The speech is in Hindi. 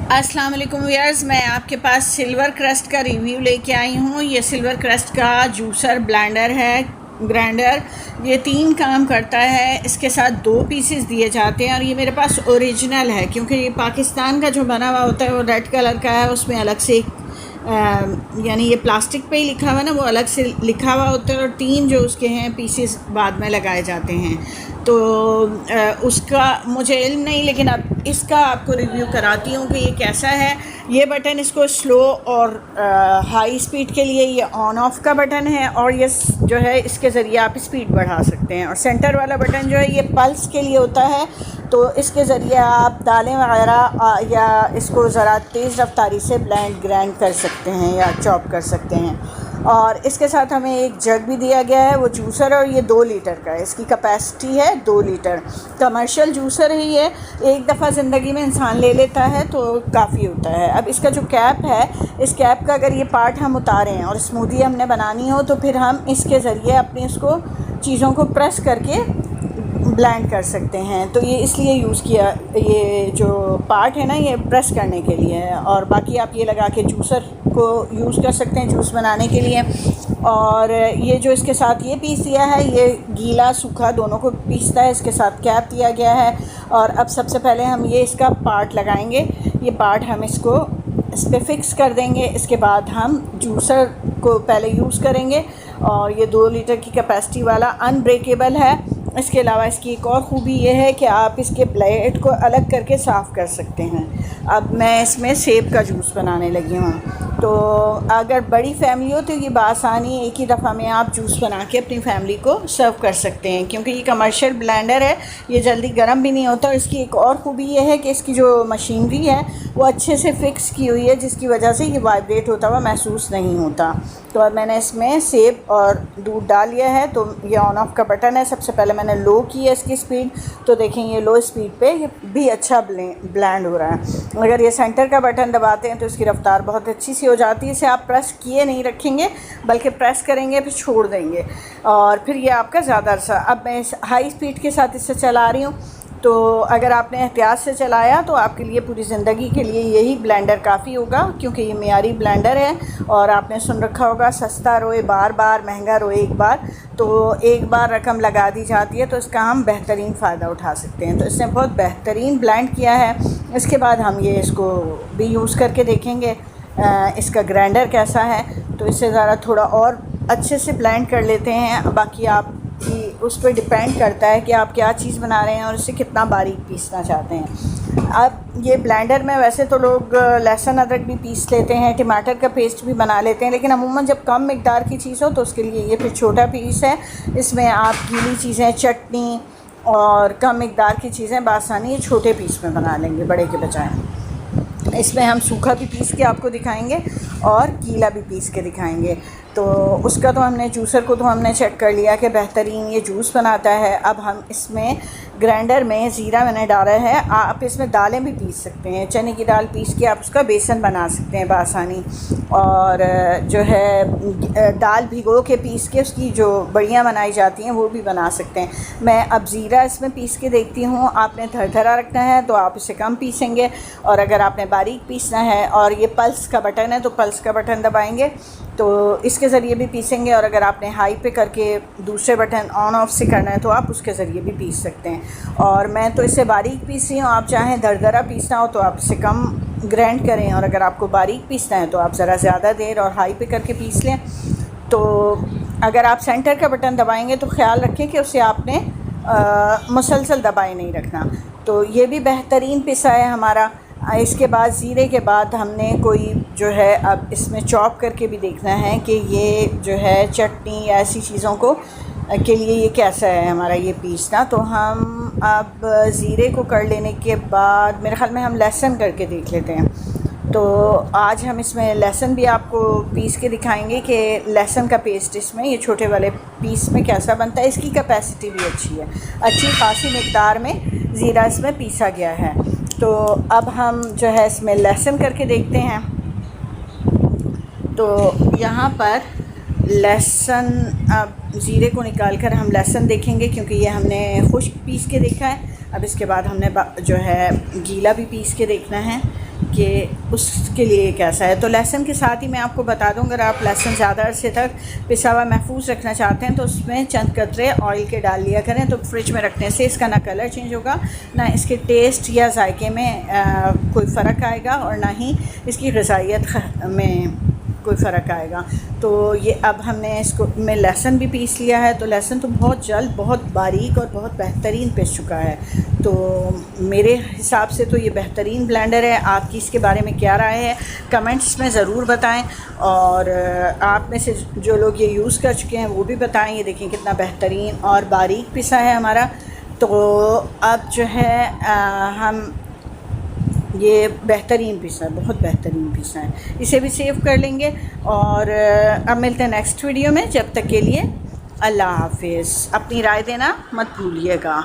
अस्सलाम वालेकुम व्यूअर्स, मैं आपके पास सिल्वर क्रस्ट का रिव्यू लेके आई हूँ। ये सिल्वर क्रस्ट का जूसर ब्लेंडर है, ग्राइंडर। ये 3 काम करता है। इसके साथ 2 पीसेस दिए जाते हैं और ये मेरे पास ओरिजिनल है, क्योंकि ये पाकिस्तान का जो बना हुआ होता है वो रेड कलर का है। उसमें अलग से यानी ये प्लास्टिक पे ही लिखा हुआ है ना, वो अलग से लिखा हुआ होता है। और 3 जो उसके हैं पीसेस बाद में लगाए जाते हैं। तो उसका मुझे इल्म नहीं, लेकिन अब इसका आपको रिव्यू कराती हूँ कि ये कैसा है। ये बटन इसको स्लो और हाई स्पीड के लिए ये ऑन ऑफ का बटन है, और ये जो है इसके ज़रिए आप स्पीड बढ़ा सकते हैं। और सेंटर वाला बटन जो है ये पल्स के लिए होता है, तो इसके ज़रिए आप दालें वगैरह या इसको ज़रा तेज़ रफ्तारी से ग्राइंड कर सकते हैं या चॉप कर सकते हैं। और इसके साथ हमें एक जग भी दिया गया है, वो जूसर, और ये 2 लीटर का है। इसकी कैपेसिटी है 2 लीटर। कमर्शियल जूसर ही है, एक दफ़ा ज़िंदगी में इंसान ले लेता है तो काफ़ी होता है। अब इसका जो कैप है, इस कैप का अगर ये पार्ट हम उतारें और स्मूदी हमने बनानी हो तो फिर हम इसके ज़रिए अपनी इसको चीज़ों को प्रेस करके ब्लेंड कर सकते हैं। तो ये इसलिए यूज़ किया, ये जो पार्ट है ना ये प्रेस करने के लिए है। और बाकी आप ये लगा के जूसर को यूज़ कर सकते हैं जूस बनाने के लिए। और ये जो इसके साथ ये पीस दिया है, ये गीला सूखा दोनों को पीसता है। इसके साथ कैप दिया गया है। और अब सबसे पहले हम ये इसका पार्ट लगाएंगे। ये पार्ट हम इसको इस पर फिक्स कर देंगे। इसके बाद हम जूसर को पहले यूज़ करेंगे। और ये 2 लीटर की कैपेसिटी वाला अनब्रेकेबल है। इसके अलावा इसकी एक और ख़ूबी ये है कि आप इसके ब्लेड को अलग करके साफ़ कर सकते हैं। अब मैं इसमें सेब का जूस बनाने लगी हूँ, तो अगर बड़ी फैमिली हो तो ये बासानी एक ही दफ़ा में आप जूस बना के अपनी फैमिली को सर्व कर सकते हैं, क्योंकि ये कमर्शियल ब्लेंडर है, ये जल्दी गर्म भी नहीं होता। और इसकी एक और ख़ूबी ये है कि इसकी जो मशीनरी है वो अच्छे से फ़िक्स की हुई है, जिसकी वजह से ये वाइब्रेट होता हुआ महसूस नहीं होता। तो अब मैंने इसमें सेब और दूध डाल लिया है। तो ये ऑन ऑफ का बटन है। सबसे पहले मैंने लो की है इसकी स्पीड, तो देखें ये लो स्पीड पे ये भी अच्छा ब्लेंड हो रहा है। अगर ये सेंटर का बटन दबाते हैं तो इसकी रफ़्तार बहुत अच्छी सी हो जाती है। इसे आप प्रेस किए नहीं रखेंगे, बल्कि प्रेस करेंगे फिर छोड़ देंगे, और फिर ये आपका ज़्यादा अरसा। अब मैं इस हाई स्पीड के साथ इसे चला रही हूँ, तो अगर आपने एहतियात से चलाया तो आपके लिए पूरी ज़िंदगी के लिए यही ब्लेंडर काफ़ी होगा, क्योंकि ये मियारी ब्लेंडर है। और आपने सुन रखा होगा, सस्ता रोए बार बार, महंगा रोए एक बार। तो एक बार रकम लगा दी जाती है तो इसका हम बेहतरीन फ़ायदा उठा सकते हैं। तो इसने बहुत बेहतरीन ब्लेंड किया है। इसके बाद हम ये इसको भी यूज़ करके देखेंगे इसका ग्राइंडर कैसा है। तो इससे ज़रा थोड़ा और अच्छे से ब्लेंड कर लेते हैं। बाकी आप उस पर डिपेंड करता है कि आप क्या चीज़ बना रहे हैं और इसे कितना बारीक पीसना चाहते हैं। अब ये ब्लेंडर में वैसे तो लोग लहसुन अदरक भी पीस लेते हैं, टमाटर का पेस्ट भी बना लेते हैं, लेकिन अमूमन जब कम मिकदार की चीज़ हो तो उसके लिए ये फिर छोटा पीस है। इसमें आप गीली चीज़ें, चटनी और कम मिकदार की चीज़ें बासानी छोटे पीस में बना लेंगे, बड़े के बजाय। इसमें हम सूखा भी पीस के आपको दिखाएंगे और गीला भी पीस के दिखाएंगे। तो उसका तो हमने जूसर को तो हमने चेक कर लिया कि बेहतरीन ये जूस बनाता है। अब हम इसमें ग्राइंडर में ज़ीरा मैंने डाला है। आप इसमें दालें भी पीस सकते हैं, चने की दाल पीस के आप उसका बेसन बना सकते हैं बासानी। और जो है दाल भिगो के पीस के उसकी जो बड़ियाँ बनाई जाती हैं वो भी बना सकते हैं। मैं अब ज़ीरा इसमें पीस के देखती हूँ। आपने धरधरा रखना है तो आप इसे कम पीसेंगे, और अगर आपने बारीक पीसना है, और ये पल्स का बटन है तो पल्स का बटन दबाएंगे तो इसके ज़रिए भी पीसेंगे। और अगर आपने हाई पे करके दूसरे बटन ऑन ऑफ से करना है तो आप उसके ज़रिए भी पीस सकते हैं। और मैं तो इसे बारीक पीस रही हूँ। आप चाहें दरदरा पीसना हो तो आप इसे कम ग्राइंड करें, और अगर आपको बारीक पीसना है तो आप ज़रा ज़्यादा देर और हाई पे करके पीस लें। तो अगर आप सेंटर का बटन दबाएंगे तो ख़्याल रखें कि उसे आपने मुसलसल दबाए नहीं रखना। तो ये भी बेहतरीन पिसा है हमारा। इसके बाद ज़ीरे के बाद हमने कोई जो है अब इसमें चॉप करके भी देखना है कि ये जो है चटनी या ऐसी चीज़ों को के लिए ये कैसा है हमारा ये पीसना। तो हम अब ज़ीरे को कर लेने के बाद मेरे ख़्याल में हम लहसुन करके देख लेते हैं। तो आज हम इसमें लहसुन भी आपको पीस के दिखाएंगे कि लहसुन का पेस्ट इसमें ये छोटे वाले पीस में कैसा बनता है। इसकी कैपेसिटी भी अच्छी है, अच्छी खासी मिकदार में ज़ीरा इसमें पीसा गया है। तो अब हम जो है इसमें लहसुन करके देखते हैं। तो यहाँ पर लहसुन, अब ज़ीरे को निकाल कर हम लहसुन देखेंगे, क्योंकि ये हमने खुश्क पीस के देखा है। अब इसके बाद हमने जो है गीला भी पीस के देखना है। कि उसके लिए कैसा है। तो लहसुन के साथ ही मैं आपको बता दूँ, अगर आप लहसुन ज़्यादा अरसे तक पिसा हुआ महफूज रखना चाहते हैं तो उसमें चंद कतरे ऑयल के डाल लिया करें। तो फ्रिज में रखने से इसका ना कलर चेंज होगा, ना इसके टेस्ट या जायके में कोई फ़र्क आएगा, और ना ही इसकी ग़िज़ाइयत में कोई फ़र्क आएगा। तो ये अब हमने इसको में लहसुन भी पीस लिया है। तो लहसुन तो बहुत जल्द, बहुत बारीक और बहुत बेहतरीन पिस चुका है। तो मेरे हिसाब से तो ये बेहतरीन ब्लेंडर है। आपकी इसके बारे में क्या राय है, कमेंट्स में ज़रूर बताएं। और आप में से जो लोग ये यूज़ कर चुके हैं वो भी बताएं। ये देखें कितना बेहतरीन और बारीक पिसा है हमारा। तो अब जो है हम ये बेहतरीन पिसा है, बहुत बेहतरीन पिसा है। इसे भी सेव कर लेंगे और अब मिलते हैं नेक्स्ट वीडियो में। जब तक के लिए अल्लाह हाफिज़। अपनी राय देना मत भूलिएगा।